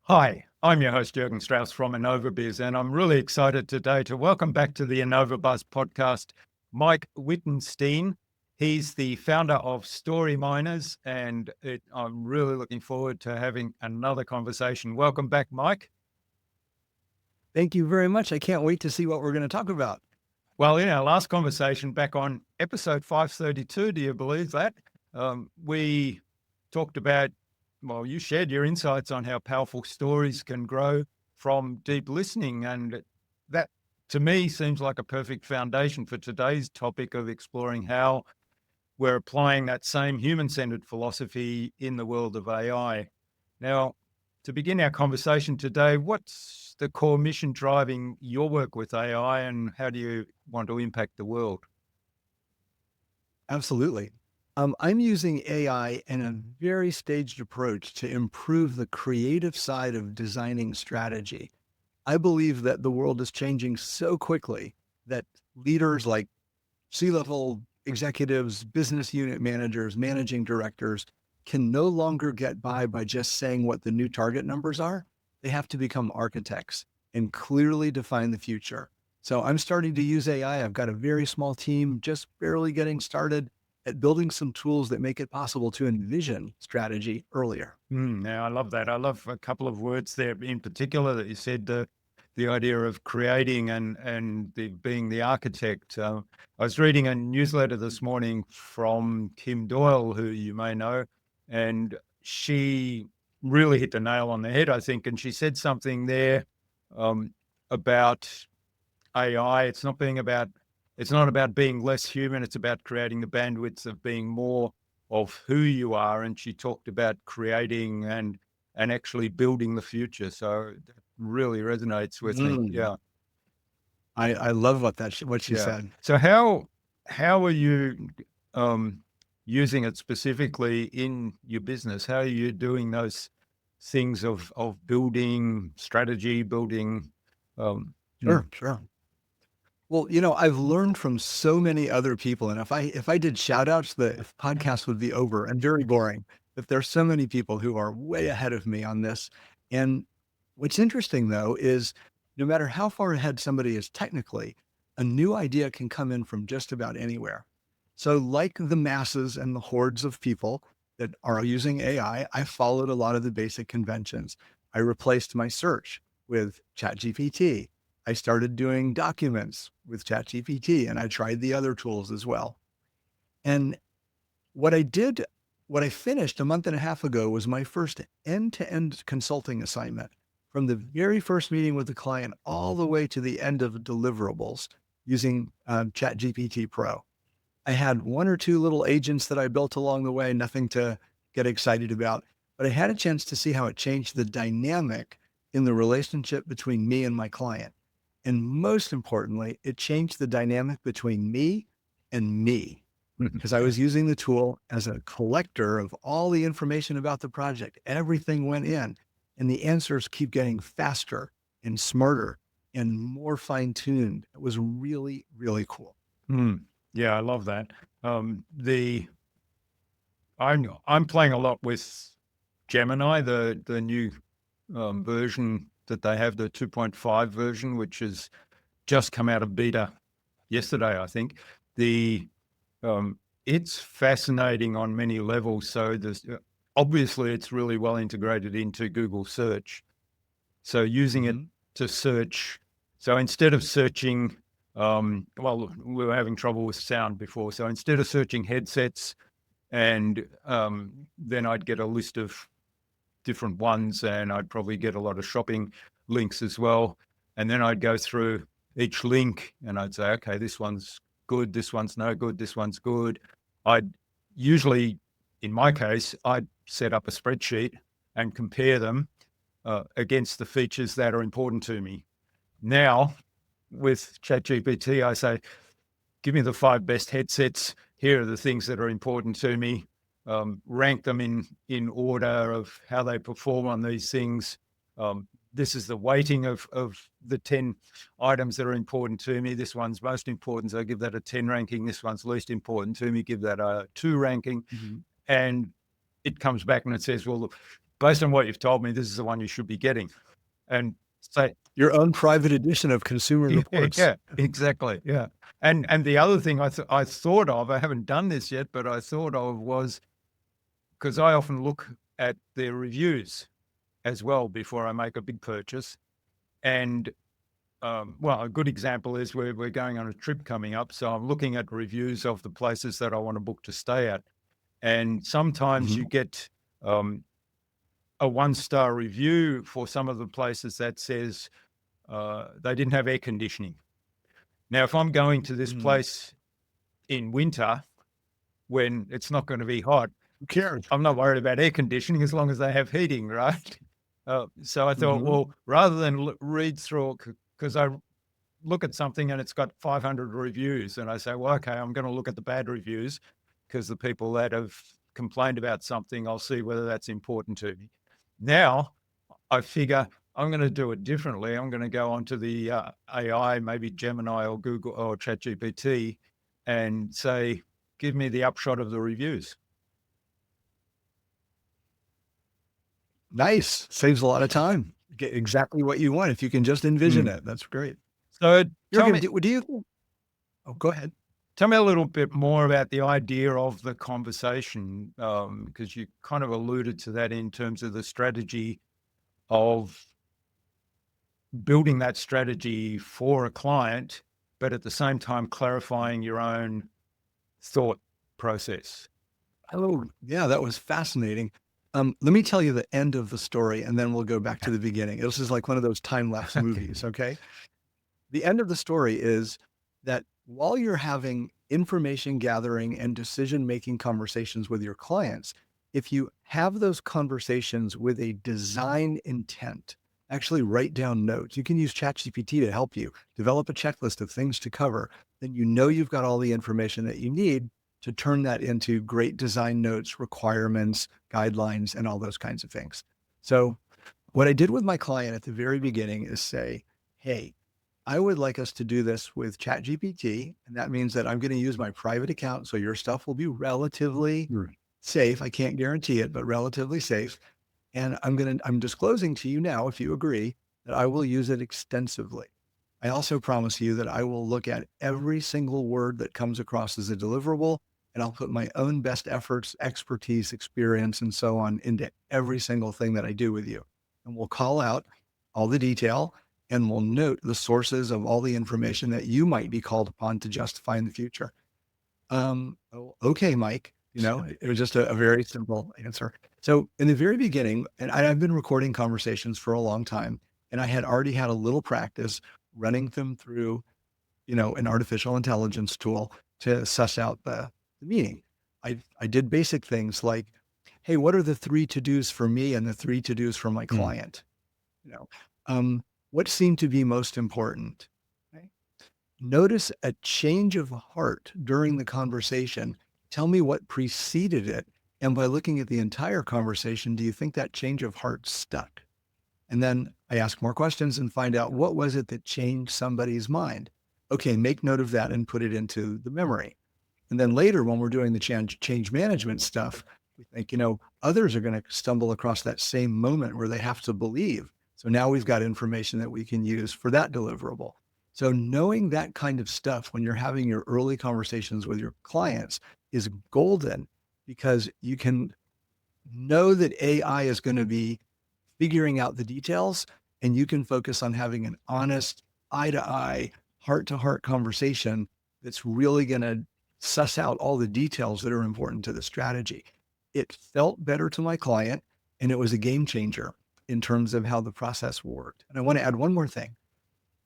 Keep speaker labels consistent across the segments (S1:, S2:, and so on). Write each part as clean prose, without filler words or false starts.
S1: Hi, I'm your host, Jürgen Strauss from Innova.buzz, and I'm really excited today to welcome back to the Innova.buzz podcast, Mike Wittenstein. He's the founder of Storyminers, and I'm really looking forward to having another conversation. Welcome back, Mike.
S2: Thank you very much. I can't wait to see what we're going to talk about.
S1: Well, in our last conversation back on episode 532, do you believe that? We talked about, well, you shared your insights on how powerful stories can grow from deep listening. And that, to me, seems like a perfect foundation for today's topic of exploring how we're applying that same human-centered philosophy in the world of AI. Now, to begin our conversation today, what's the core mission driving your work with AI, and how do you want to impact the world?
S2: Absolutely. I'm using AI in a very staged approach to improve the creative side of designing strategy. I believe that the world is changing so quickly that leaders like C-level executives, business unit managers, managing directors can no longer get by just saying what the new target numbers are. They have to become architects and clearly define the future. So I'm starting to use AI. I've got a very small team, just barely getting started at building some tools that make it possible to envision strategy earlier.
S1: Now, I love that. I love a couple of words there in particular that you said, the idea of creating and being the architect. I was reading a newsletter this morning from Kim Doyle, who you may know, and she really hit the nail on the head, I think. And she said something there about AI. It's not about being less human. It's about creating the bandwidth of being more of who you are. And she talked about creating and actually building the future. So that really resonates with me.
S2: Mm.
S1: Yeah.
S2: I love what she
S1: Yeah.
S2: said.
S1: So how are you using it specifically in your business? How are you doing those things of building strategy, building mm,
S2: Sure. Well, I've learned from so many other people, and if I did shout outs, the podcast would be over and very boring. But there's so many people who are way ahead of me on this. And what's interesting though is no matter how far ahead somebody is technically, a new idea can come in from just about anywhere. So like the masses and the hordes of people that are using AI, I followed a lot of the basic conventions. I replaced my search with ChatGPT. I started doing documents with ChatGPT, and I tried the other tools as well. And what I did, what I finished a month and a half ago was my first end-to-end consulting assignment, from the very first meeting with the client all the way to the end of deliverables using ChatGPT Pro. I had one or two little agents that I built along the way, nothing to get excited about, but I had a chance to see how it changed the dynamic in the relationship between me and my client. And most importantly, it changed the dynamic between me and me, because I was using the tool as a collector of all the information about the project. Everything went in, and the answers keep getting faster and smarter and more fine-tuned. It was really, really cool.
S1: Yeah, I love that. I'm playing a lot with Gemini, the new version that they have, the 2.5 version, which has just come out of beta yesterday, I think. The It's fascinating on many levels. So there's obviously it's really well integrated into Google search. So using it to search. So instead of searching, well, we were having trouble with sound before. So instead of searching headsets, and then I'd get a list of different ones, and I'd probably get a lot of shopping links as well. And then I'd go through each link and I'd say, okay, this one's good, this one's no good, this one's good. I'd usually, in my case, I'd set up a spreadsheet and compare them against the features that are important to me. Now, with ChatGPT, I say, give me the 5 best headsets. Here are the things that are important to me. Rank them in order of how they perform on these things. This is the weighting of the 10 items that are important to me. This one's most important, so I give that a 10 ranking. This one's least important to me, give that a 2 ranking. And it comes back and it says, well, look, based on what you've told me, this is the one you should be getting. And say,
S2: Your own private edition of Consumer Reports.
S1: yeah, exactly. Yeah. And the other thing I thought of, I haven't done this yet, but I thought of was, because I often look at their reviews as well before I make a big purchase. And well, a good example is we're going on a trip coming up. So I'm looking at reviews of the places that I want to book to stay at. And sometimes you get a 1-star review for some of the places that says they didn't have air conditioning. Now, if I'm going to this place in winter when it's not going to be hot,
S2: Who cares?
S1: I'm not worried about air conditioning as long as they have heating, right? So I thought, well, rather than read through, because I look at something and it's got 500 reviews, and I say, well, okay, I'm going to look at the bad reviews because the people that have complained about something, I'll see whether that's important to me. Now, I figure I'm going to do it differently. I'm going to go onto the AI, maybe Gemini or Google or ChatGPT, and say, give me the upshot of the reviews.
S2: Nice. Saves a lot of time. Get exactly what you want if you can just envision it. That's great.
S1: So
S2: Jürgen, do you? Oh, go ahead.
S1: Tell me a little bit more about the idea of the conversation, because you kind of alluded to that in terms of the strategy of building that strategy for a client, but at the same time clarifying your own thought process.
S2: Oh, yeah, that was fascinating. Let me tell you the end of the story, and then we'll go back to the beginning. This is like one of those time-lapse movies, okay? The end of the story is that while you're having information gathering and decision-making conversations with your clients, if you have those conversations with a design intent, actually write down notes. You can use ChatGPT to help you develop a checklist of things to cover. Then you know you've got all the information that you need to turn that into great design notes, requirements, guidelines, and all those kinds of things. So what I did with my client at the very beginning is say, hey, I would like us to do this with ChatGPT. And that means that I'm going to use my private account. So your stuff will be relatively safe. I can't guarantee it, but relatively safe. And I'm disclosing to you now, if you agree, that I will use it extensively. I also promise you that I will look at every single word that comes across as a deliverable, and I'll put my own best efforts, expertise, experience, and so on into every single thing that I do with you. And we'll call out all the detail, and we'll note the sources of all the information that you might be called upon to justify in the future. Okay, Mike, it was just a very simple answer. So in the very beginning, and I've been recording conversations for a long time, and I had already had a little practice running them through, an artificial intelligence tool to suss out the meaning. I did basic things like, hey, what are the 3 to-dos for me and the 3 to-dos for my client? What seemed to be most important? Okay. Notice a change of heart during the conversation. Tell me what preceded it. And by looking at the entire conversation, do you think that change of heart stuck? And then I ask more questions and find out what was it that changed somebody's mind. Okay, make note of that and put it into the memory. And then later, when we're doing the change management stuff, we think, others are going to stumble across that same moment where they have to believe. So now we've got information that we can use for that deliverable. So knowing that kind of stuff when you're having your early conversations with your clients is golden, because you can know that AI is going to be figuring out the details, and you can focus on having an honest, eye-to-eye, heart-to-heart conversation that's really going to suss out all the details that are important to the strategy. It felt better to my client, and it was a game changer in terms of how the process worked. And I want to add one more thing.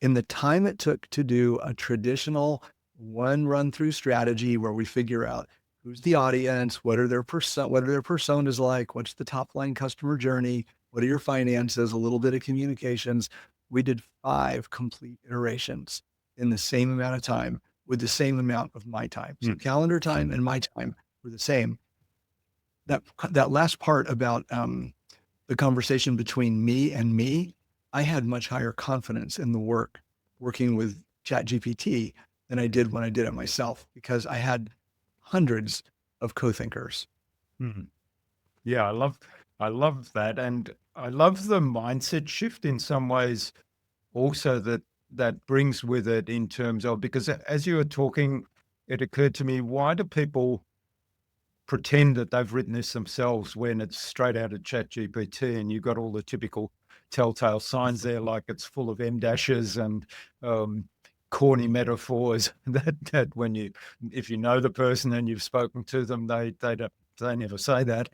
S2: In the time it took to do a traditional one run-through strategy where we figure out who's the audience, what are their personas like, what's the top line customer journey, what are your finances, a little bit of communications, we did 5 complete iterations in the same amount of time with the same amount of my time. So calendar time and my time were the same. That last part about the conversation between me and me, I had much higher confidence in the working with ChatGPT than I did when I did it myself, because I had hundreds of co-thinkers.
S1: Yeah, I love I love that. And I love the mindset shift in some ways also that brings with it in terms of, because as you were talking, it occurred to me, why do people pretend that they've written this themselves when it's straight out of ChatGPT and you've got all the typical telltale signs there, like it's full of M dashes and corny metaphors that when if you know the person and you've spoken to them, they never say that.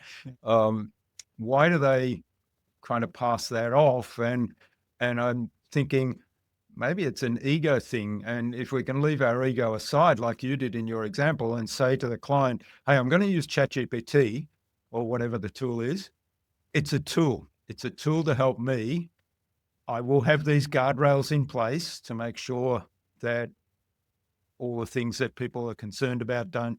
S1: Why do they kind of pass that off? And I'm thinking, maybe it's an ego thing. And if we can leave our ego aside, like you did in your example, and say to the client, hey, I'm going to use ChatGPT or whatever the tool is. It's a tool. It's a tool to help me. I will have these guardrails in place to make sure that all the things that people are concerned about don't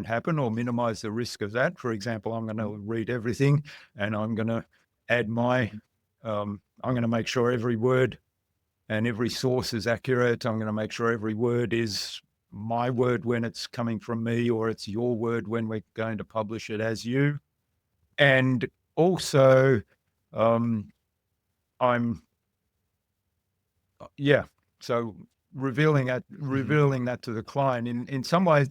S1: happen, or minimize the risk of that. For example, I'm going to read everything and I'm going to add I'm going to make sure every word and every source is accurate. I'm going to make sure every word is my word when it's coming from me, or it's your word when we're going to publish it as you. And also, I'm, so revealing that to the client in some ways,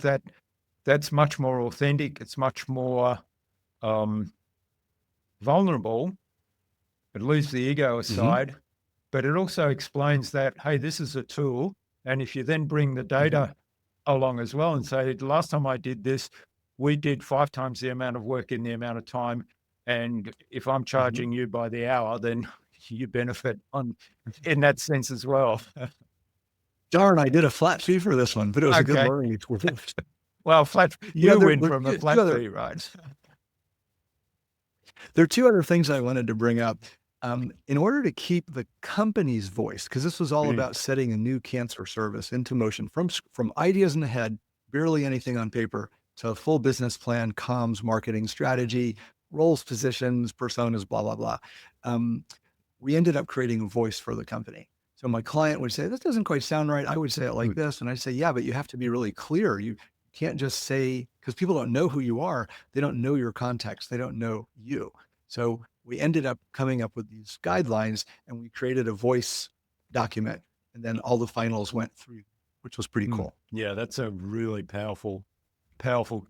S1: that's much more authentic. It's much more vulnerable. It leaves the ego aside. But it also explains that, hey, this is a tool. And if you then bring the data along as well and say, the last time I did this, we did 5 times the amount of work in the amount of time. And if I'm charging you by the hour, then you benefit in that sense as well.
S2: Darn, I did a flat fee for this one, but it was a good learning experience.
S1: Well, you win from a flat fee, right?
S2: There are 2 other things I wanted to bring up. In order to keep the company's voice, because this was all about setting a new cancer service into motion from ideas in the head, barely anything on paper, to a full business plan, comms, marketing, strategy, roles, positions, personas, blah, blah, blah. We ended up creating a voice for the company. So my client would say, this doesn't quite sound right. I would say it like this. And I say, yeah, but you have to be really clear. You can't just say, because people don't know who you are. They don't know your context. They don't know you. So we ended up coming up with these guidelines, and we created a voice document, and then all the finals went through, which was pretty cool.
S1: Yeah, that's a really powerful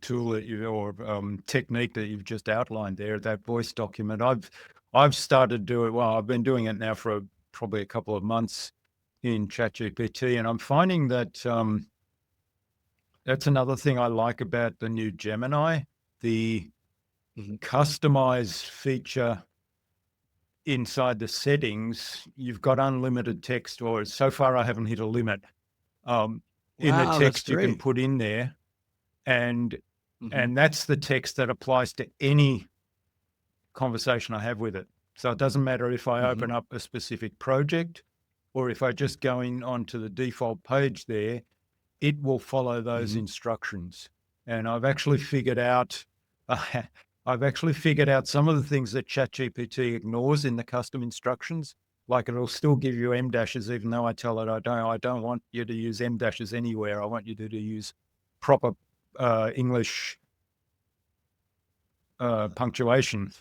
S1: tool or technique that you've just outlined there, that voice document. I've started doing, I've been doing it now for probably a couple of months in ChatGPT, and I'm finding that that's another thing I like about the new Gemini, the customize feature inside the settings. You've got unlimited text, or so far I haven't hit a limit in the text you can put in there. And that's the text that applies to any conversation I have with it. So it doesn't matter if I open up a specific project or if I just go onto the default page there, it will follow those instructions. And I've actually figured out some of the things that ChatGPT ignores in the custom instructions. Like, it'll still give you M dashes, even though I tell it I don't want you to use M dashes anywhere. I want you to use proper English punctuation,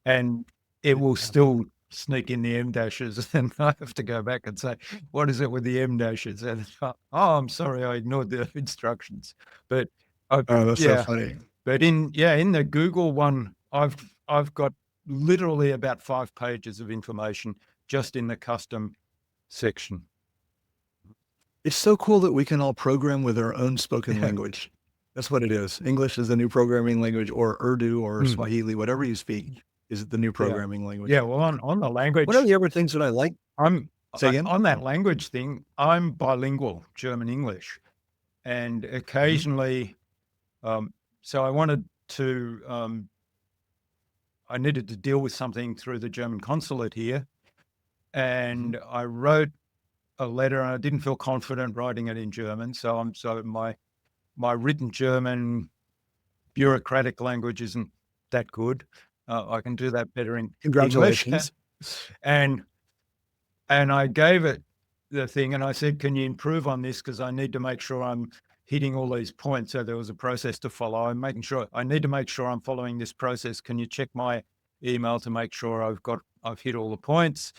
S1: and it will still sneak in the M dashes, and I have to go back and say, what is it with the M dashes? And I'm sorry, I ignored the instructions. But
S2: that's so funny.
S1: But in the Google one, I've got literally about 5 pages of information just in the custom section.
S2: It's so cool that we can all program with our own spoken language. That's what it is. English is the new programming language, or Urdu or Swahili, whatever you speak is the new programming language.
S1: Yeah, well, on the language.
S2: One of the other things that I like,
S1: on that language thing, I'm bilingual, German-English. And occasionally, so I wanted to, I needed to deal with something through the German consulate here. And I wrote a letter, and I didn't feel confident writing it in German. So my written German bureaucratic language isn't that good. I can do that better in
S2: Congratulations.
S1: English. And I gave it the thing, and I said, can you improve on this? Because I need to make sure I'm hitting all these points. So there was a process to follow. I need to make sure I'm following this process. Can you check my email to make sure I've hit all the points.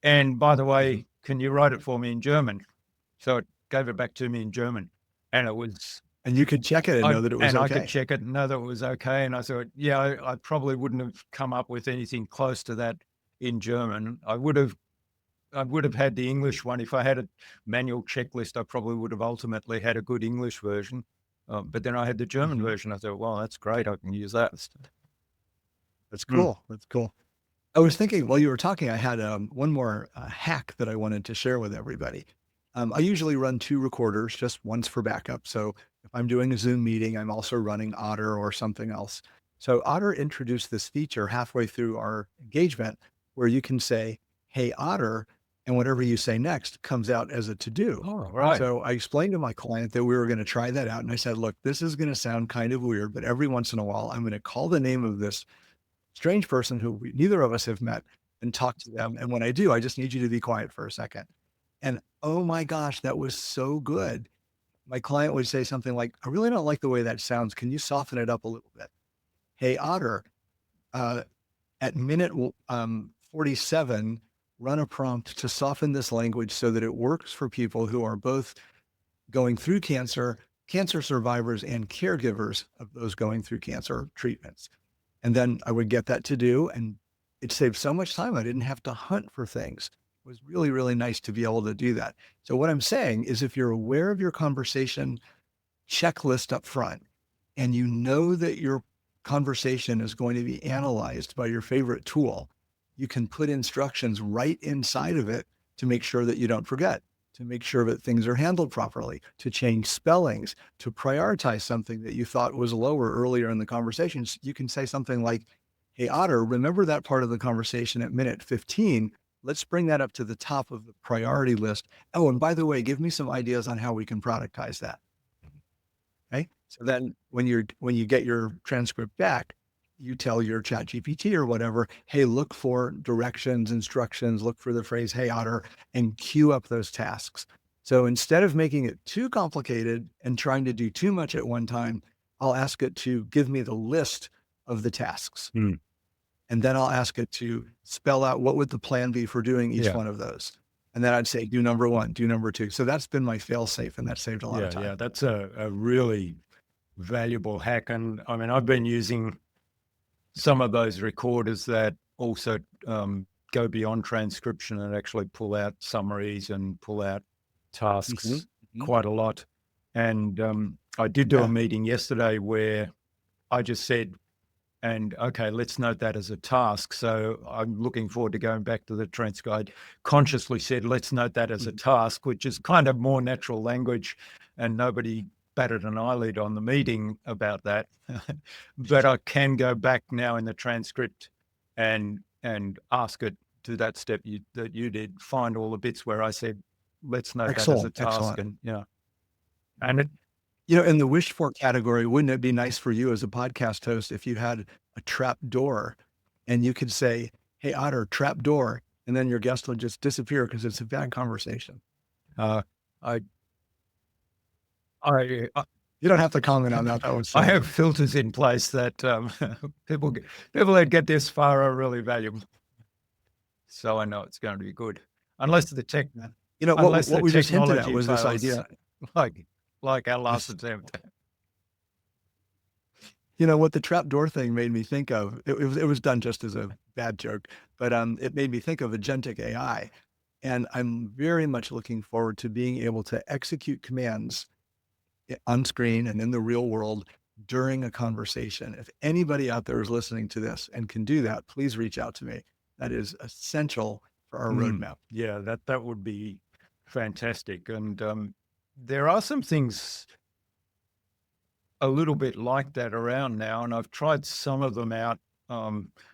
S1: And by the way, can you write it for me in German? So it gave it back to me in German, and it was.
S2: And you could check it and know that it was
S1: I
S2: okay.
S1: could check it and know that it was okay. And I thought, yeah, I probably wouldn't have come up with anything close to that in German. I would have had the English one. If I had a manual checklist, I probably would have ultimately had a good English version. But then I had the German version. I thought, well, that's great. I can use that.
S2: That's cool. That's cool. I was thinking while you were talking, I had one more hack that I wanted to share with everybody. I usually run 2 recorders, just once for backup. So if I'm doing a Zoom meeting, I'm also running Otter or something else. So Otter introduced this feature halfway through our engagement where you can say, "Hey, Otter," and whatever you say next comes out as a to-do.
S1: Oh, right.
S2: So I explained to my client that we were going to try that out. And I said, look, this is going to sound kind of weird, but every once in a while, I'm going to call the name of this strange person who neither of us have met and talk to them. And when I do, I just need you to be quiet for a second. And oh my gosh, that was so good. My client would say something like, "I really don't like the way that sounds. Can you soften it up a little bit? Hey, Otter, at minute 47, run a prompt to soften this language so that it works for people who are both going through cancer, cancer survivors, and caregivers of those going through cancer treatments." And then I would get that to do, and it saved so much time. I didn't have to hunt for things. It was really, really nice to be able to do that. So what I'm saying is if you're aware of your conversation checklist up front, and you know that your conversation is going to be analyzed by your favorite tool, you can put instructions right inside of it to make sure that you don't forget, to make sure that things are handled properly, to change spellings, to prioritize something that you thought was lower earlier in the conversations. You can say something like, "Hey, Otter, remember that part of the conversation at minute 15? Let's bring that up to the top of the priority list. Oh, and by the way, give me some ideas on how we can productize that." Okay. So then when you get your transcript back, you tell your chat GPT or whatever, "Hey, look for directions, instructions, look for the phrase, 'Hey, Otter,' and queue up those tasks." So instead of making it too complicated and trying to do too much at one time, I'll ask it to give me the list of the tasks. And then I'll ask it to spell out what would the plan be for doing each one of those. And then I'd say, do number 1, do number 2. So that's been my fail safe, and that saved a lot of time.
S1: Yeah, that's a really valuable hack. And I mean, I've been using some of those recorders that also go beyond transcription and actually pull out summaries and pull out tasks quite a lot. And I did do a meeting yesterday where I just said, and okay, let's note that as a task. So I'm looking forward to going back to the transcript. I consciously said, let's note that as a task, which is kind of more natural language, and nobody batted an eyelid on the meeting about that. But I can go back now in the transcript and ask it to that step that you did, find all the bits where I said, let's note that as a task. And and it,
S2: in the wished for category, wouldn't it be nice for you as a podcast host if you had a trap door and you could say, "Hey, Otter, trap door," and then your guest would just disappear because it's a bad conversation?
S1: I
S2: You don't have to comment on that. That was
S1: I have filters in place that people that get this far are really valuable. So I know it's going to be good, unless the tech.
S2: What we just hinted at was this idea,
S1: like our last attempt.
S2: What the trapdoor thing made me think of. It was done just as a bad joke, but it made me think of agentic AI, and I'm very much looking forward to being able to execute commands on screen and in the real world during a conversation. If anybody out there is listening to this and can do that, please reach out to me. That is essential for our roadmap.
S1: Yeah, that would be fantastic. And there are some things a little bit like that around now, and I've tried some of them out.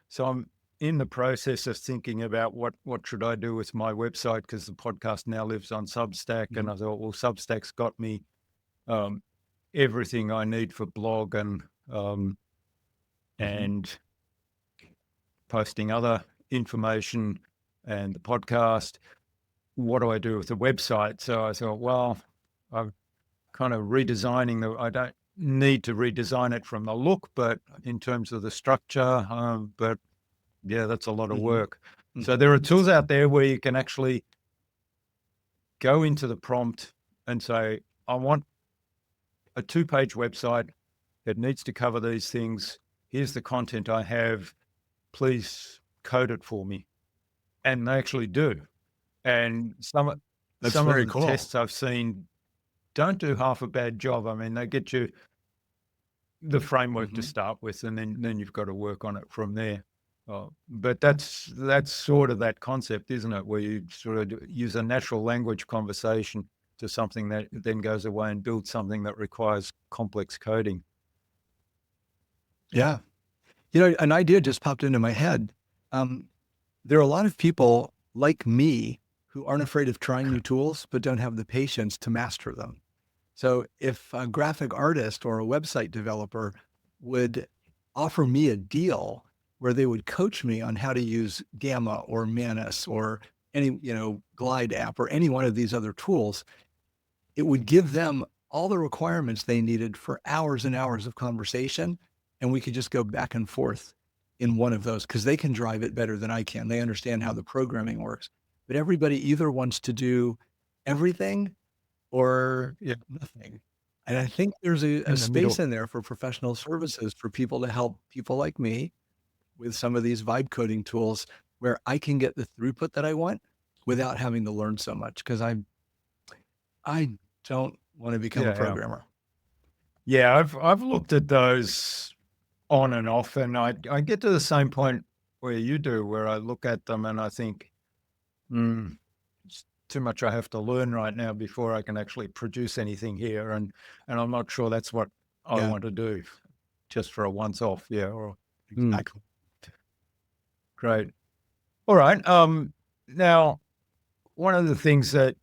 S1: So I'm in the process of thinking about what should I do with my website, because the podcast now lives on Substack, and I thought, well, Substack's got me everything I need for blog and posting other information and the podcast. What do I do with the website? So I thought, well, I'm kind of redesigning I don't need to redesign it from the look, but in terms of the structure, but Yeah, that's a lot of
S2: Mhm.
S1: work. So there are tools out there where you can actually go into the prompt and say, I want a 2-page website that needs to cover these things. Here's the content I have. Please code it for me. And they actually do. And
S2: That's
S1: some of
S2: very
S1: the
S2: cool.
S1: tests I've seen don't do half a bad job. I mean, they get you the framework to
S2: Mhm.
S1: start with, and then you've got to work on it from there. But that's sort of that concept, isn't it? Where you sort of use a natural language conversation to something that then goes away and builds something that requires complex coding.
S2: Yeah. An idea just popped into my head. Um, there are a lot of people like me who aren't afraid of trying new tools, but don't have the patience to master them. So if a graphic artist or a website developer would offer me a deal where they would coach me on how to use Gamma or Manus or any, Glide app or any one of these other tools, it would give them all the requirements they needed for hours and hours of conversation. And we could just go back and forth in one of those because they can drive it better than I can. They understand how the programming works. But everybody either wants to do everything or
S1: Yeah,
S2: nothing. And I think there's a
S1: in the
S2: space
S1: middle.
S2: in there for professional services for people to help people like me with some of these vibe coding tools where I can get the throughput that I want without having to learn so much because I don't want to become a
S1: Yeah, yeah.
S2: programmer.
S1: Yeah, I've looked at those on and off, and I get to the same point where you do, where I look at them and I think, it's too much I have to learn right now before I can actually produce anything here, and I'm not sure that's what I
S2: Yeah,
S1: want to do, just for a once off. Yeah, or
S2: exactly.
S1: great. All right. Now one of the things that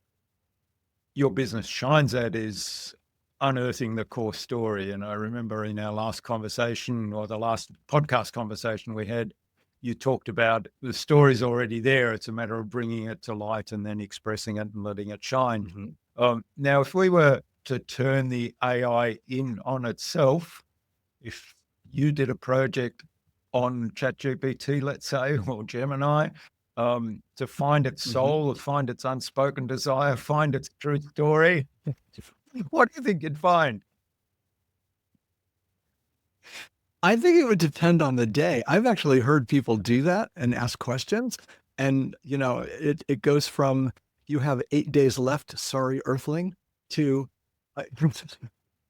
S1: your business shines at is unearthing the core story. And I remember in our last conversation, or the last podcast conversation we had, you talked about the story's already there. It's a matter of bringing it to light and then expressing it and letting it shine.
S2: Mhm.
S1: Now, if we were to turn the AI in on itself, if you did a project on ChatGPT, let's say, or Gemini, to find its
S2: Mhm.
S1: soul, to find its unspoken desire, find its true story, what do you think you'd find?
S2: I think it would depend on the day. I've actually heard people do that and ask questions. And, it goes from you have 8 days left, sorry, Earthling, to, I-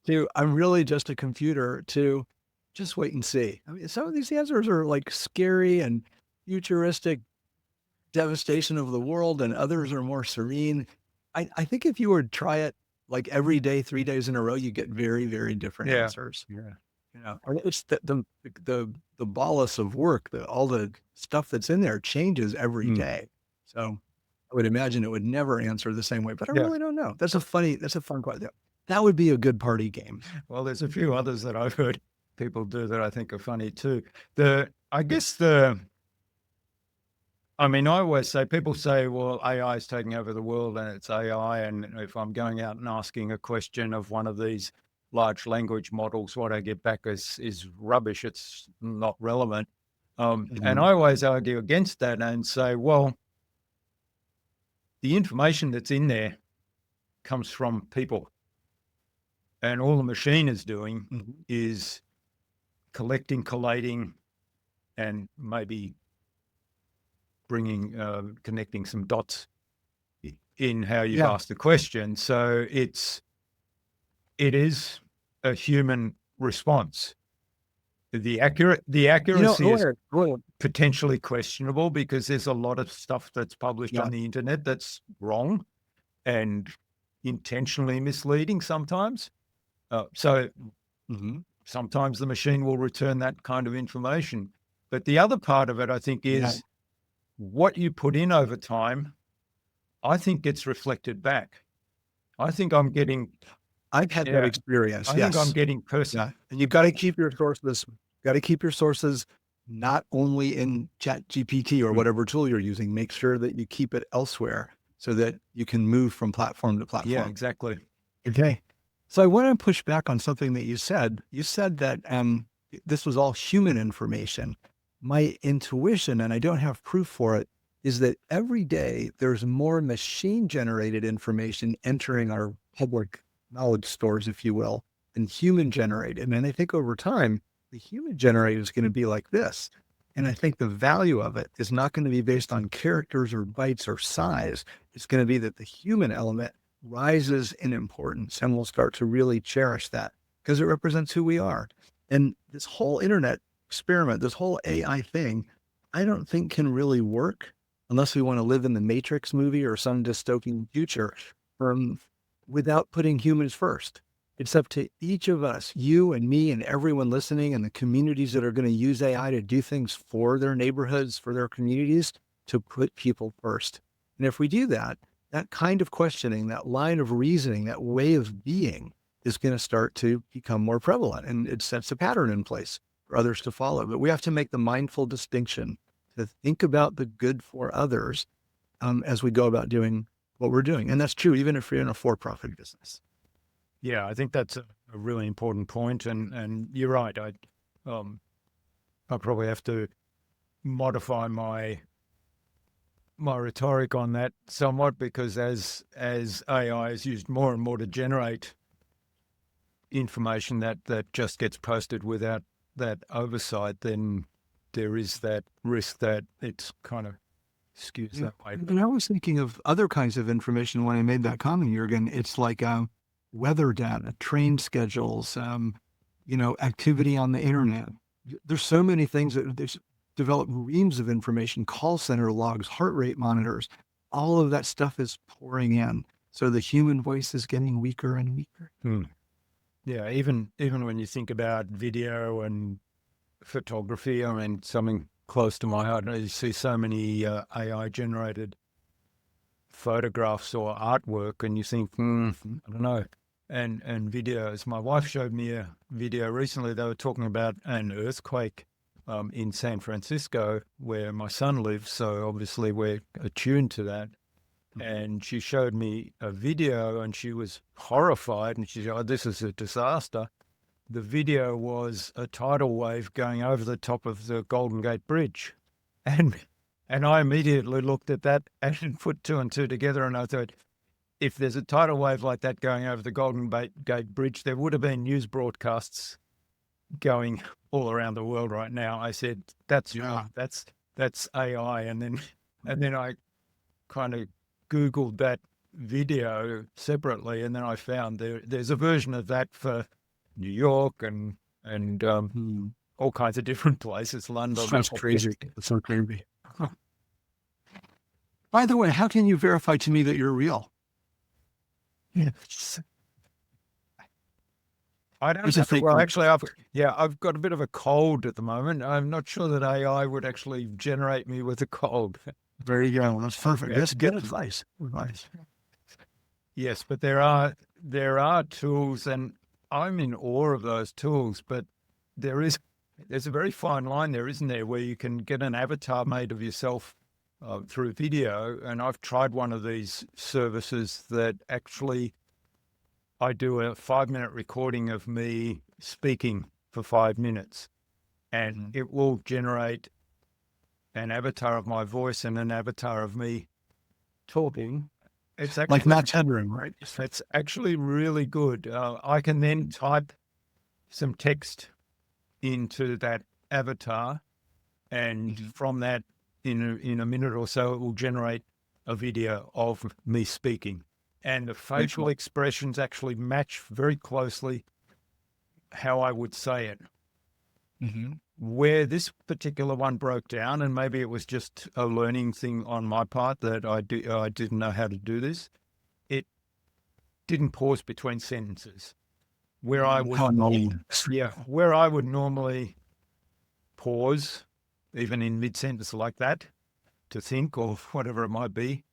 S2: to I'm really just a computer to just wait and see. I mean, some of these answers are like scary and futuristic devastation of the world, and others are more serene. I think if you were to try it like every day, 3 days in a row, you get very, very different
S1: Yeah.
S2: answers.
S1: Yeah.
S2: And it's the bolus of work, all the stuff that's in there changes every
S1: Mm.
S2: day. So I would imagine it would never answer the same way, but I
S1: Yeah.
S2: really don't know. That's a fun question. That would be a good party game.
S1: Well, there's a few others that I've heard people do that I think are funny too. I guess I mean, I always say, people say, well, AI is taking over the world and it's AI. And if I'm going out and asking a question of one of these large language models, what I get back is rubbish. It's not relevant. And
S2: Mhm.
S1: I always argue against that and say, well, the information that's in there comes from people. And all the machine is doing
S2: Mhm.
S1: is collecting, collating, and maybe connecting some dots in how you've
S2: Yeah.
S1: asked the question. So it is a human response. The accuracy is potentially questionable because there's a lot of stuff that's published
S2: Yeah.
S1: on the internet that's wrong and intentionally misleading sometimes. So
S2: Mhm.
S1: sometimes the machine will return that kind of information. But the other part of it, I think,
S2: Yeah.
S1: is what you put in over time, I think gets reflected back. I think I'm getting,
S2: I've had that
S1: yeah,
S2: experience.
S1: I think I'm
S2: Yes.
S1: getting
S2: Yeah. And you've got to keep your sources, not only in Chat GPT or
S1: Mm,
S2: whatever tool you're using. Make sure that you keep it elsewhere so that you can move from platform to
S1: yeah,
S2: platform.
S1: exactly.
S2: Okay. So I want to push back on something that you said. You said that this was all human information. my intuition, and I don't have proof for it, is that every day there's more machine generated information entering our public knowledge stores, if you will, than human generated. And I think over time, the human generated is going to be like this. And I think the value of it is not going to be based on characters or bytes or size. It's going to be that the human element rises in importance, and we'll start to really cherish that because it represents who we are. And this whole internet experiment, this whole AI thing, I don't think can really work unless we want to live in the Matrix movie or some dystopian future without putting humans first. It's up to each of us, you and me and everyone listening and the communities that are going to use AI to do things for their neighborhoods, for their communities, to put people first. And if we do that, that kind of questioning, that line of reasoning, that way of being is going to start to become more prevalent, and it sets a pattern in place for others to follow. But we have to make the mindful distinction to think about the good for others as we go about doing what we're doing. And that's true even if you're in a for-profit business.
S1: Yeah, I think that's a really important point, and you're right. I probably have to modify my rhetoric on that somewhat, because as AI is used more and more to generate information that just gets posted without that oversight, then there is that risk that it's kind of skews that way.
S2: And I was thinking of other kinds of information when I made that comment, Jürgen. It's like weather data, train schedules, activity on the internet. There's so many things that there's developed reams of information, call center logs, heart rate monitors. All of that stuff is pouring in. So the human voice is getting weaker and weaker.
S1: Yeah, even when you think about video and photography, I mean, something close to my heart, you see so many AI generated photographs or artwork, and you think, I don't know. And videos. My wife showed me a video recently. They were talking about an earthquake in San Francisco, where my son lives. So obviously we're attuned to that. And she showed me a video, and she was horrified. And she said, "Oh, this is a disaster." The video was a tidal wave going over the top of the Golden Gate Bridge, and I immediately looked at that and put two and two together, and I thought, if there's a tidal wave like that going over the Golden Gate Bridge, there would have been news broadcasts going all around the world right now. I said, that's AI. And then I kind of Googled that video separately, and then I found there's a version of that for New York and all kinds of different places, London.
S2: That's crazy. That's so crazy. By the way, how can you verify to me that you're real? Yeah.
S1: I don't know. Well, actually, I've got a bit of a cold at the moment. I'm not sure that AI would actually generate me with a cold.
S2: Very good. That's perfect. That's good advice.
S1: Yes, but there are tools, and I'm in awe of those tools. But there's a very fine line there, isn't there, where you can get an avatar made of yourself through video. And I've tried one of these services that actually I do a 5-minute recording of me speaking for 5 minutes, and it will generate an avatar of my voice and an avatar of me talking. It's actually,
S2: like Matt's headroom, right?
S1: It's actually really good. I can then type some text into that avatar, and from that, in a minute or so, it will generate a video of me speaking. And the facial expressions actually match very closely how I would say it. Where this particular one broke down, and maybe it was just a learning thing on my part that I didn't know how to do this, it didn't pause between sentences. Where I would normally pause, even in mid-sentence like that, to think or whatever it might be,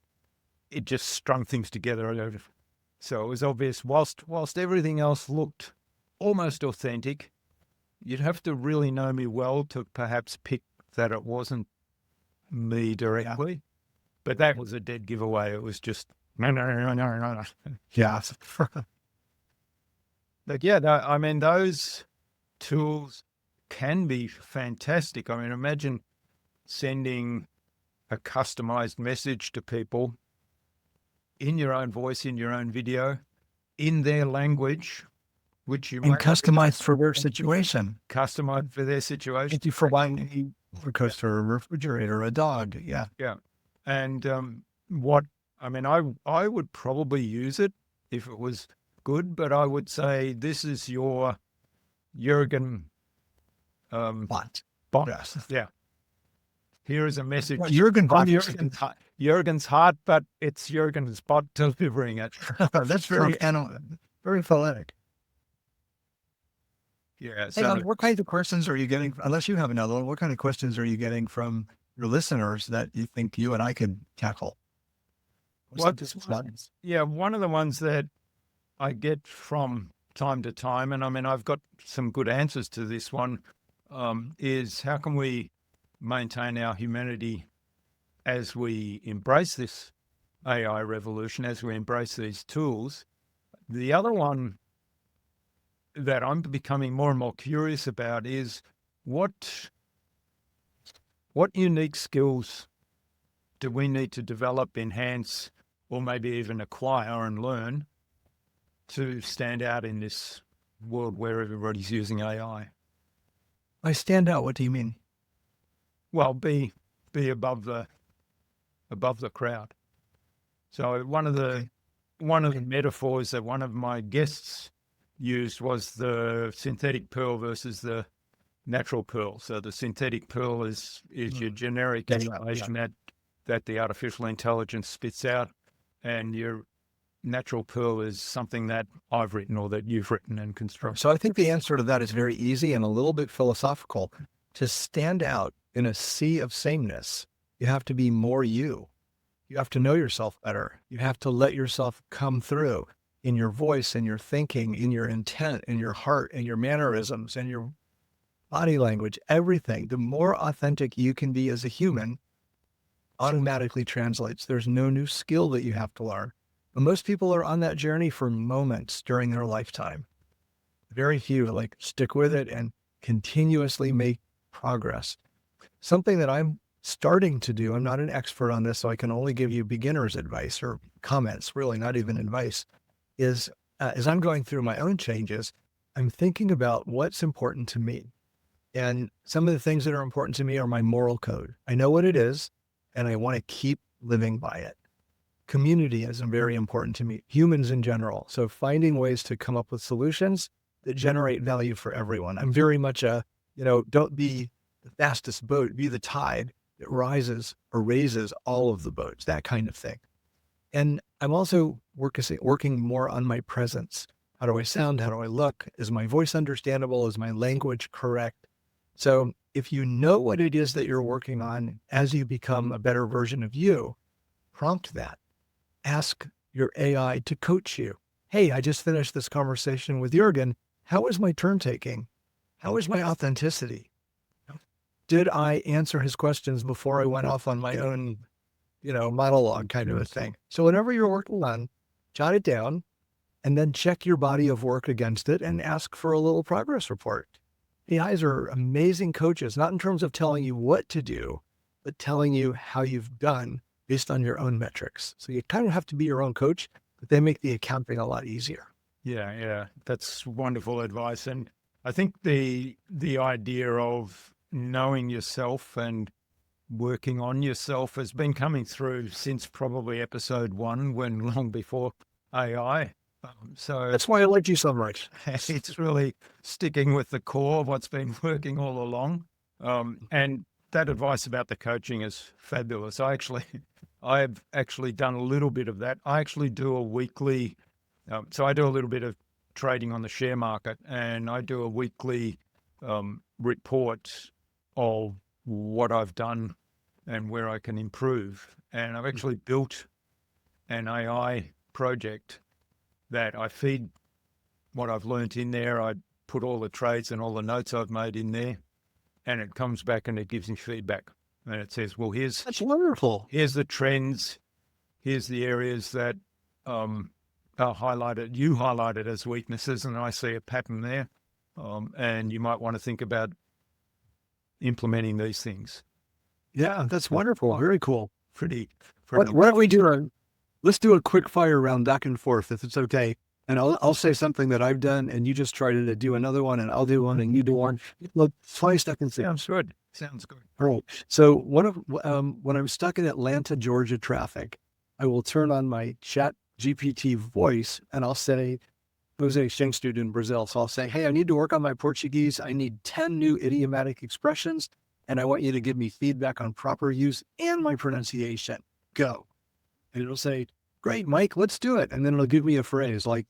S1: it just strung things together. So it was obvious, whilst everything else looked almost authentic, you'd have to really know me well to perhaps pick that it wasn't me directly. Yeah. But that was a dead giveaway. It was just, no.
S2: Yeah.
S1: But yeah, I mean, those tools can be fantastic. I mean, imagine sending a customized message to people in your own voice, in your own video, in their language, which you
S2: And
S1: might
S2: customized for their situation.
S1: customize for their situation.
S2: Thank you for buying a roller coaster, a refrigerator, a dog. Yeah.
S1: Yeah. And I would probably use it if it was good, but I would say this is your Jurgen
S2: Bot.
S1: bot.
S2: Yes.
S1: Yeah. Here is a message.
S2: Well, Jurgen Bot.
S1: Jurgen's heart, but it's Jurgen's bot delivering it.
S2: That's very very poetic.
S1: Yeah.
S2: Hey,
S1: So
S2: what kinds of questions are you getting? Unless you have another one, what kind of questions are you getting from your listeners that you think you and I could tackle?
S1: one of the ones that I get from time to time, and I mean, I've got some good answers to this one, is how can we maintain our humanity as we embrace this AI revolution, as we embrace these tools? The other one that I'm becoming more and more curious about is what unique skills do we need to develop, enhance, or maybe even acquire and learn to stand out in this world where everybody's using AI?
S2: I stand out. What do you mean?
S1: Well, be above the crowd. So one of the metaphors that one of my guests used was the synthetic pearl versus the natural pearl. So the synthetic pearl is your generic information that the artificial intelligence spits out, and your natural pearl is something that I've written or that you've written and constructed.
S2: So I think the answer to that is very easy and a little bit philosophical. To stand out in a sea of sameness, you have to be more you. You have to know yourself better. You have to let yourself come through in your voice, in your thinking, in your intent, in your heart, in your mannerisms, and your body language, everything. The more authentic you can be as a human automatically translates. There's no new skill that you have to learn. But most people are on that journey for moments during their lifetime. Very few stick with it and continuously make progress. Something that I'm starting to do, I'm not an expert on this, so I can only give you beginner's advice or comments, really not even advice, is as I'm going through my own changes, I'm thinking about what's important to me. And some of the things that are important to me are my moral code. I know what it is, and I want to keep living by it. Community is very important to me, humans in general. So finding ways to come up with solutions that generate value for everyone. I'm very much don't be the fastest boat, be the tide that rises or raises all of the boats, that kind of thing. And I'm also working more on my presence. How do I sound? How do I look? Is my voice understandable? Is my language correct? So if you know what it is that you're working on as you become a better version of you, prompt that. Ask your AI to coach you. Hey, I just finished this conversation with Jurgen. How is my turn taking? How is my authenticity? Did I answer his questions before I went off on my own, monologue kind of a thing? So whenever you're working on, jot it down and then check your body of work against it and ask for a little progress report. AIs are amazing coaches, not in terms of telling you what to do, but telling you how you've done based on your own metrics. So you kind of have to be your own coach, but they make the accounting a lot easier.
S1: Yeah. That's wonderful advice. And I think the idea of knowing yourself and working on yourself has been coming through since probably episode 1, when long before AI. So
S2: that's why I like you so much.
S1: It's really sticking with the core of what's been working all along. And that advice about the coaching is fabulous. I've actually done a little bit of that. I actually do a weekly, so I do a little bit of trading on the share market, and I do a weekly report of what I've done and where I can improve. And I've actually built an AI project that I feed what I've learned in there. I put all the trades and all the notes I've made in there, and it comes back and it gives me feedback. And it says, well,
S2: that's wonderful.
S1: Here's the trends. Here's the areas that are highlighted. You highlighted as weaknesses, and I see a pattern there. And you might want to think about implementing these things.
S2: Yeah, that's wonderful. Very cool.
S1: Pretty.
S2: Why don't we let's do a quick fire round back and forth if it's okay. And I'll say something that I've done and you just try to do another one and I'll do one and you do one. Look, 5 seconds.
S1: Sounds good. Sounds good.
S2: All right. So when I'm stuck in Atlanta, Georgia traffic, I will turn on my chat GPT voice and I'll say, I was an exchange student in Brazil. So I'll say, hey, I need to work on my Portuguese. I need 10 new idiomatic expressions. And I want you to give me feedback on proper use and my pronunciation. Go. And it'll say, great, Mike, let's do it. And then it'll give me a phrase like,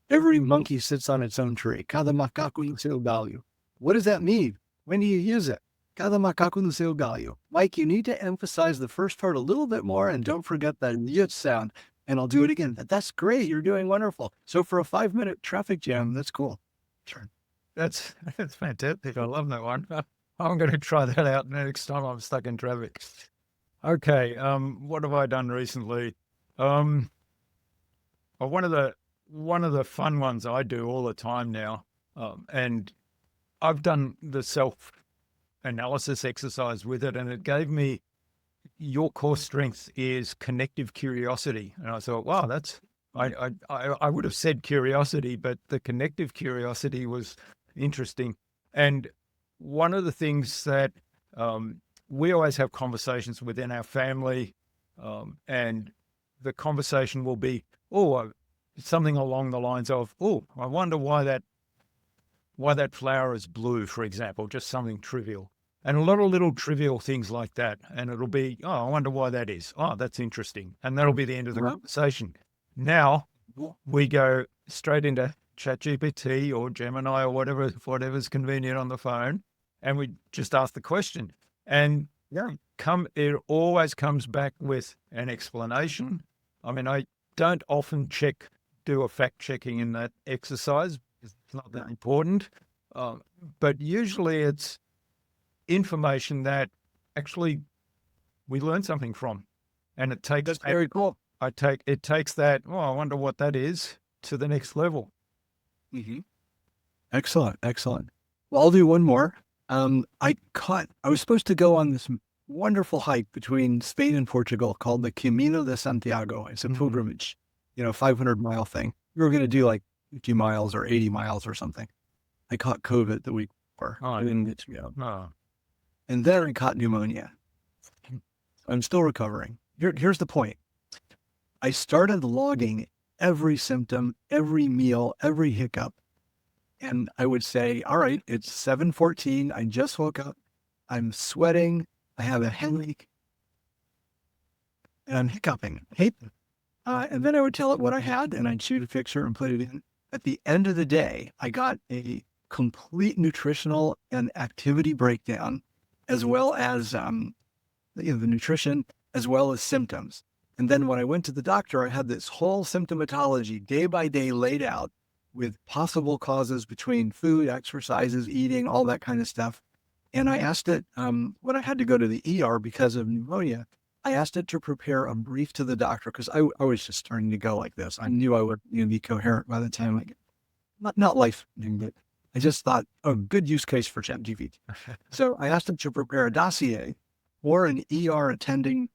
S2: every monkey sits on its own tree. Cada macaco no seu galho. What does that mean? When do you use it? Cada macaco no seu galho. Mike, you need to emphasize the first part a little bit more and don't forget that yut sound. And I'll do it again. That's great. You're doing wonderful. So for a 5-minute traffic jam, that's cool. Sure.
S1: That's fantastic. I love that one. I'm going to try that out next time I'm stuck in traffic. Okay. What have I done recently? One of the fun ones I do all the time now, and I've done the self-analysis exercise with it, and it gave me your core strength is connective curiosity. And I thought, wow, I would have said curiosity, but the connective curiosity was interesting. And one of the things that we always have conversations within our family, and the conversation will be, something along the lines of, I wonder why that flower is blue, for example, just something trivial. And a lot of little trivial things like that. And it'll be, I wonder why that is. Oh, that's interesting. And that'll be the end of the conversation. Now we go straight into ChatGPT or Gemini or whatever's convenient on the phone. And we just ask the question. And it always comes back with an explanation. I mean, I don't often do a fact checking in that exercise. It's not that important. But usually it's information that actually we learn something from, and it takes
S2: that's very cool.
S1: It takes that. I wonder what that is to the next level.
S2: Mm-hmm. Excellent. Well, I'll do one more. I was supposed to go on this wonderful hike between Spain and Portugal called the Camino de Santiago. It's a pilgrimage, 500-mile thing. We were going to do like 50 miles or 80 miles or something. I caught COVID the week before. I didn't get to go. And then I caught pneumonia. I'm still recovering. Here's the point. I started logging every symptom, every meal, every hiccup. And I would say, all right, it's 7:14. I just woke up. I'm sweating. I have a headache. And I'm hiccuping. And then I would tell it what I had, and I'd shoot a picture and put it in. At the end of the day, I got a complete nutritional and activity breakdown, as well as the nutrition, as well as symptoms. And then when I went to the doctor, I had this whole symptomatology day by day laid out with possible causes between food, exercises, eating, all that kind of stuff. And I asked it, when I had to go to the ER because of pneumonia, I asked it to prepare a brief to the doctor because I was just starting to go like this. I knew I would be coherent by the time I get, not life, but I just thought, good use case for ChatGPT. So I asked him to prepare a dossier for an ER attending,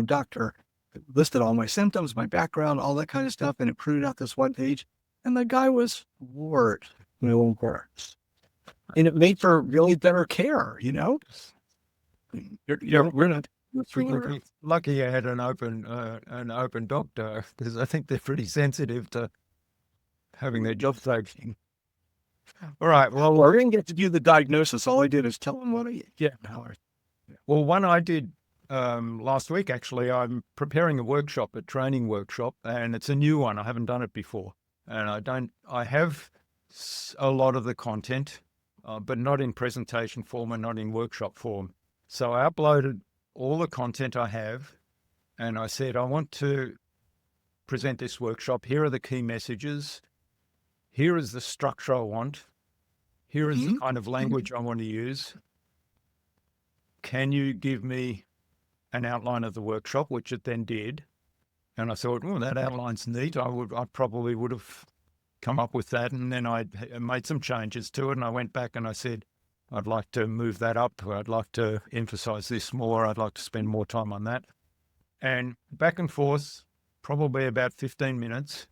S2: doctor. It listed all my symptoms, my background, all that kind of stuff. And it printed out this one page. And the guy was floored. And it made for really better care, We're not.
S1: Lucky I had an open doctor, because I think they're pretty sensitive to having their job taken. All right. Well,
S2: I didn't get to do the diagnosis. All I did is tell them what I ate.
S1: Yeah. Well, one I did last week, actually. I'm preparing a training workshop, and it's a new one. I haven't done it before, and I have a lot of the content, but not in presentation form and not in workshop form. So I uploaded all the content I have, and I said, I want to present this workshop. Here are the key messages. Here is the structure I want. Here is the kind of language I want to use. Can you give me an outline of the workshop, which it then did. And I thought, that outline's neat. I probably would have come up with that. And then I made some changes to it. And I went back and I said, I'd like to move that up. I'd like to emphasize this more. I'd like to spend more time on that. And back and forth, probably about 15 minutes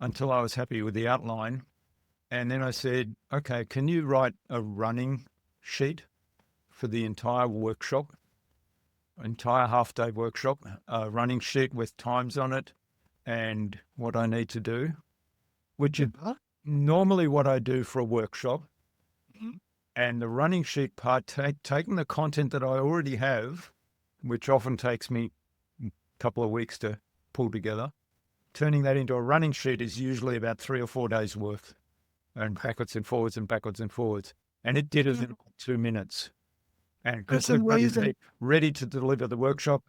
S1: until I was happy with the outline. And then I said, okay, can you write a running sheet for the entire workshop, entire half-day workshop, a running sheet with times on it and what I need to do, which is normally what I do for a workshop. And the running sheet part, taking the content that I already have, which often takes me a couple of weeks to pull together, turning that into a running sheet is usually about 3 or 4 days worth, and backwards and forwards and backwards and forwards. And it did it in 2 minutes. And
S2: That's amazing.
S1: ready to deliver the workshop.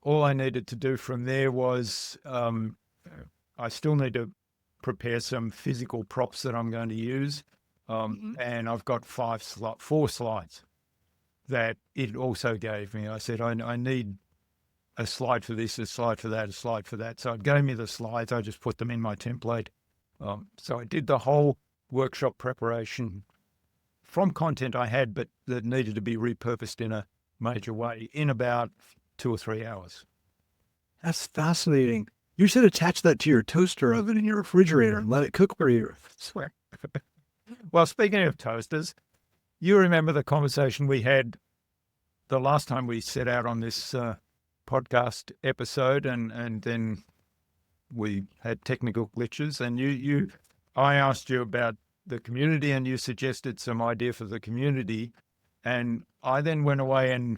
S1: All I needed to do from there was I still need to prepare some physical props that I'm going to use. And I've got 4 slides that it also gave me. I said, I need a slide for this, a slide for that, a slide for that. So it gave me the slides. I just put them in my template. So I did the whole workshop preparation from content I had, but that needed to be repurposed in a major way in about 2 or 3 hours.
S2: That's fascinating. You should attach that to your toaster oven in your refrigerator and let it cook for you.
S1: Swear. Well, speaking of toasters, you remember the conversation we had the last time we set out on this podcast episode, and then we had technical glitches, and I asked you about the community, and you suggested some idea for the community, and I then went away and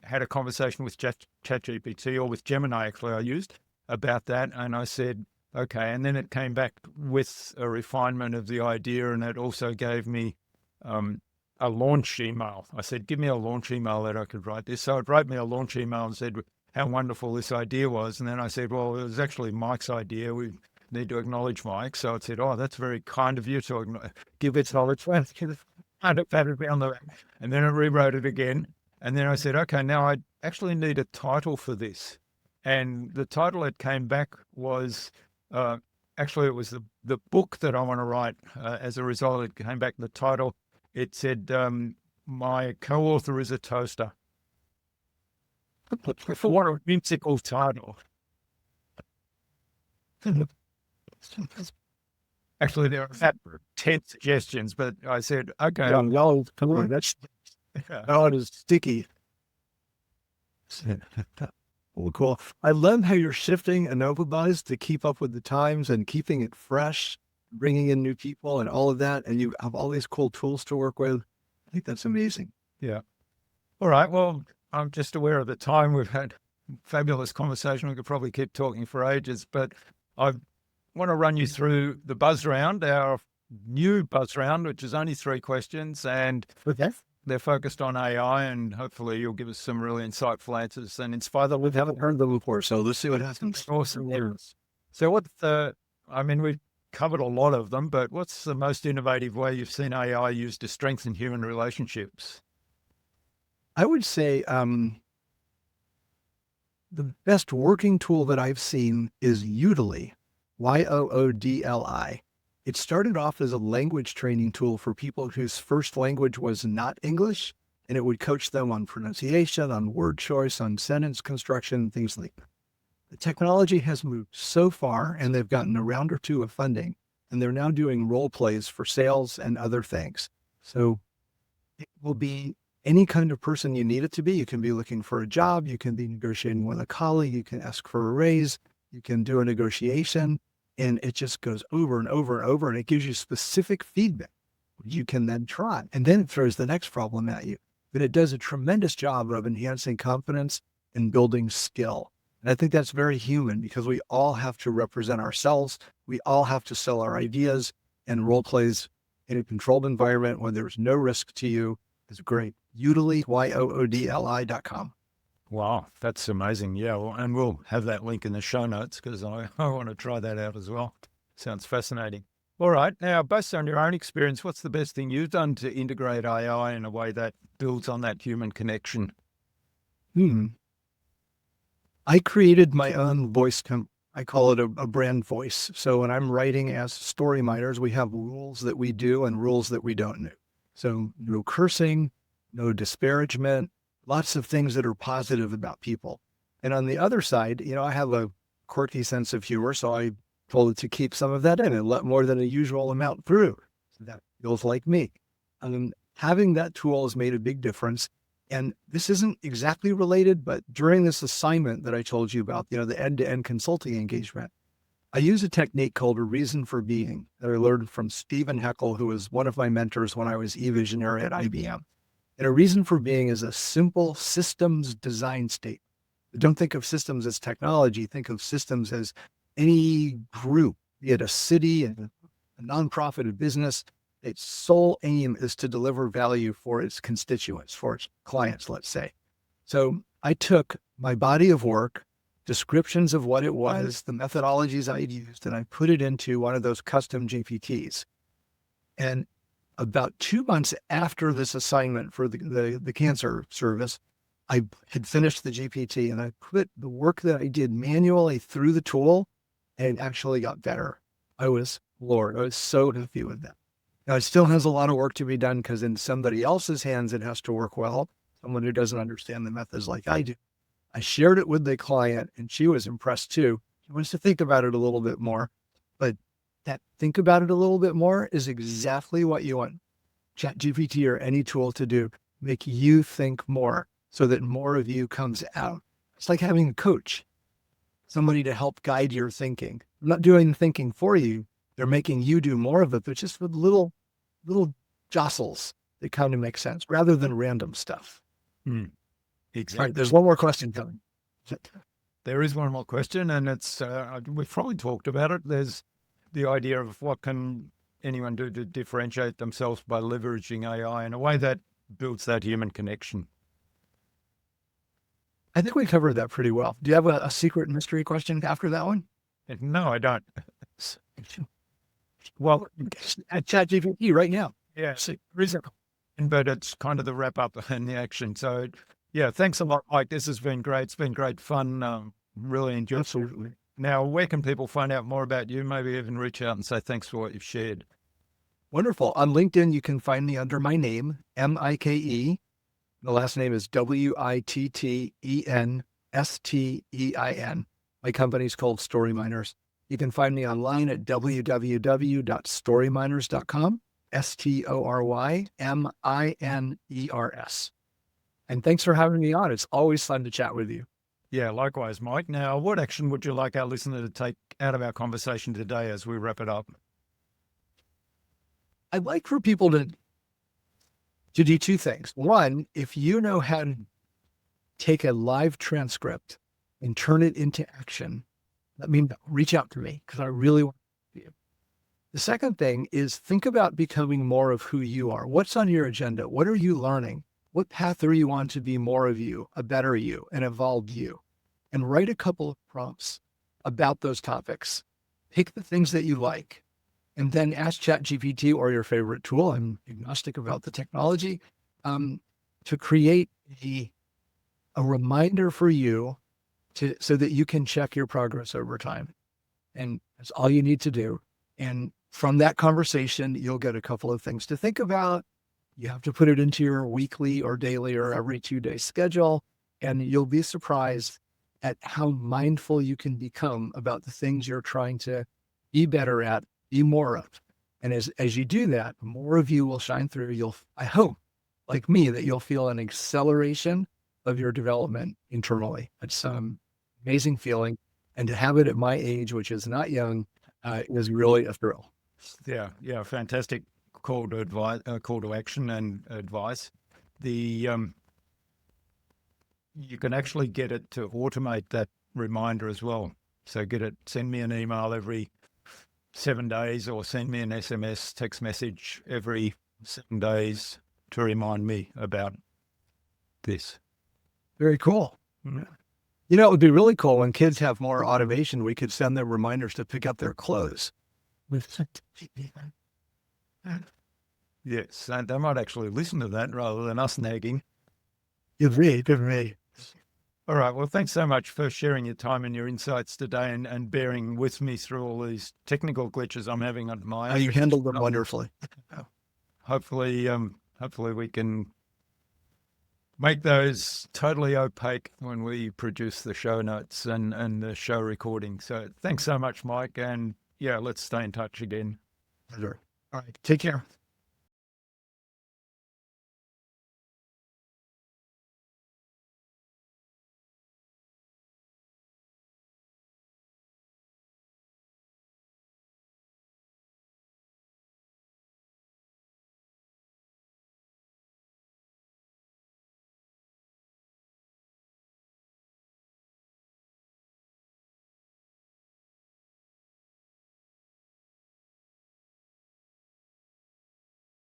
S1: had a conversation with ChatGPT, or with Gemini, actually, I used, about that, and I said, okay, and then it came back with a refinement of the idea, and it also gave me a launch email. I said, give me a launch email that I could write this. So it wrote me a launch email and said how wonderful this idea was. And then I said, well, it was actually Mike's idea. We need to acknowledge Mike. So it said, oh, that's very kind of you to give it knowledge. And then it rewrote it again. And then I said, okay, now I actually need a title for this. And the title it came back was, actually, it was the book that I want to write. As a result, it came back, the title, it said, my co-author is a toaster. What a whimsical title. Actually, there were 10 suggestions, but I said, okay.
S2: No, come on, that's God is sticky. Well, cool. I love how you're shifting Innova.buzz to keep up with the times and keeping it fresh, bringing in new people and all of that. And you have all these cool tools to work with. I think that's amazing.
S1: Yeah. All right. Well, I'm just aware of the time. We've had fabulous conversation. We could probably keep talking for ages, but I want to run you through the buzz round, our new buzz round, which is only 3 questions, and they're focused on AI, and hopefully you'll give us some really insightful answers and inspire them.
S2: We haven't heard them before, so let's see what happens.
S1: Awesome. So we've covered a lot of them, but what's the most innovative way you've seen AI used to strengthen human relationships?
S2: I would say the best working tool that I've seen is Yoodly, Yoodli. It started off as a language training tool for people whose first language was not English, and it would coach them on pronunciation, on word choice, on sentence construction, things like that. The technology has moved so far, and they've gotten a round or 2 of funding, and they're now doing role plays for sales and other things. So it will be any kind of person you need it to be. You can be looking for a job, you can be negotiating with a colleague, you can ask for a raise, you can do a negotiation, and it just goes over and over and over, and it gives you specific feedback you can then try. And then it throws the next problem at you. But it does a tremendous job of enhancing confidence and building skill. And I think that's very human, because we all have to represent ourselves. We all have to sell our ideas, and role plays in a controlled environment when there's no risk to you is great. Yoodli, Yoodli.com.
S1: Wow, that's amazing. Yeah, well, and we'll have that link in the show notes, because I want to try that out as well. Sounds fascinating. All right. Now, based on your own experience, what's the best thing you've done to integrate AI in a way that builds on that human connection?
S2: I created my own voice. I call it a brand voice. So when I'm writing as Storyminers, we have rules that we do and rules that we don't do. So no cursing, no disparagement, lots of things that are positive about people. And on the other side, I have a quirky sense of humor, so I told it to keep some of that in and let more than a usual amount through. So that feels like me. Having that tool has made a big difference. And this isn't exactly related, but during this assignment that I told you about, the end-to-end consulting engagement, I use a technique called a reason for being that I learned from Stephen Heckel, who was one of my mentors when I was eVisionary at IBM. And a reason for being is a simple systems design state. Don't think of systems as technology. Think of systems as any group, be it a city, a nonprofit, a business. Its sole aim is to deliver value for its constituents, for its clients, let's say. So I took my body of work, descriptions of what it was, the methodologies I'd used, and I put it into one of those custom GPTs. And about 2 months after this assignment for the cancer service, I had finished the GPT and I put the work that I did manually through the tool and it actually got better. I was floored. I was so happy with that. Now, it still has a lot of work to be done because in somebody else's hands, it has to work well. Someone who doesn't understand the methods like I do. I shared it with the client and she was impressed too. She wants to think about it a little bit more, but that think about it a little bit more is exactly what you want ChatGPT or any tool to do, make you think more so that more of you comes out. It's like having a coach, somebody to help guide your thinking. I'm not doing the thinking for you. They're making you do more of it, but just with little jostles that kind of make sense rather than random stuff.
S1: Exactly.
S2: All right, there's one more question coming.
S1: There is one more question, and it's we've probably talked about it. There's the idea of what can anyone do to differentiate themselves by leveraging AI in a way that builds that human connection.
S2: I think we covered that pretty well. Do you have a secret mystery question after that one?
S1: No, I don't. Well,
S2: at ChatGPT right now.
S1: Yeah, but it's kind of the wrap up and the action. So, yeah, thanks a lot, Mike. This has been great. It's been great fun. Really enjoyed it.
S2: Absolutely.
S1: Now, where can people find out more about you? Maybe even reach out and say thanks for what you've shared.
S2: Wonderful. On LinkedIn, you can find me under my name, Mike. The last name is Wittenstein. My company's called Storyminers. You can find me online at www.storyminers.com, Storyminers. And thanks for having me on. It's always fun to chat with you.
S1: Yeah, likewise, Mike. Now, what action would you like our listener to take out of our conversation today as we wrap it up?
S2: I'd like for people to do two things. One, if you know how to take a live transcript and turn it into action, let me know. Reach out to me because I really want to see you. The second thing is think about becoming more of who you are. What's on your agenda? What are you learning? What path are you on to be more of you, a better you, an evolved you? And write a couple of prompts about those topics. Pick the things that you like. And then ask ChatGPT or your favorite tool, I'm agnostic about the technology, to create a reminder for you so that you can check your progress over time. And that's all you need to do. And from that conversation, you'll get a couple of things to think about. You have to put it into your weekly or daily or every 2-day schedule, and you'll be surprised at how mindful you can become about the things you're trying to be better at, be more of. And as you do that, more of you will shine through. I hope, like me, that you'll feel an acceleration of your development internally. It's amazing feeling. And to have it at my age, which is not young, is really a thrill.
S1: Yeah, fantastic call to advice, call to action and advice. You can actually get it to automate that reminder as well. So send me an email every 7 days or send me an SMS text message every 7 days to remind me about this.
S2: Very cool. Mm-hmm. You know, it would be really cool when kids have more automation. We could send them reminders to pick up their clothes.
S1: Yes, and they might actually listen to that rather than us nagging.
S2: Good me.
S1: All right. Well, thanks so much for sharing your time and your insights today and bearing with me through all these technical glitches I'm having on my own.
S2: You handled them wonderfully.
S1: Hopefully hopefully we can make those totally opaque when we produce the show notes and the show recording. So thanks so much, Mike. And yeah, let's stay in touch again.
S2: Sure. All right. Take care.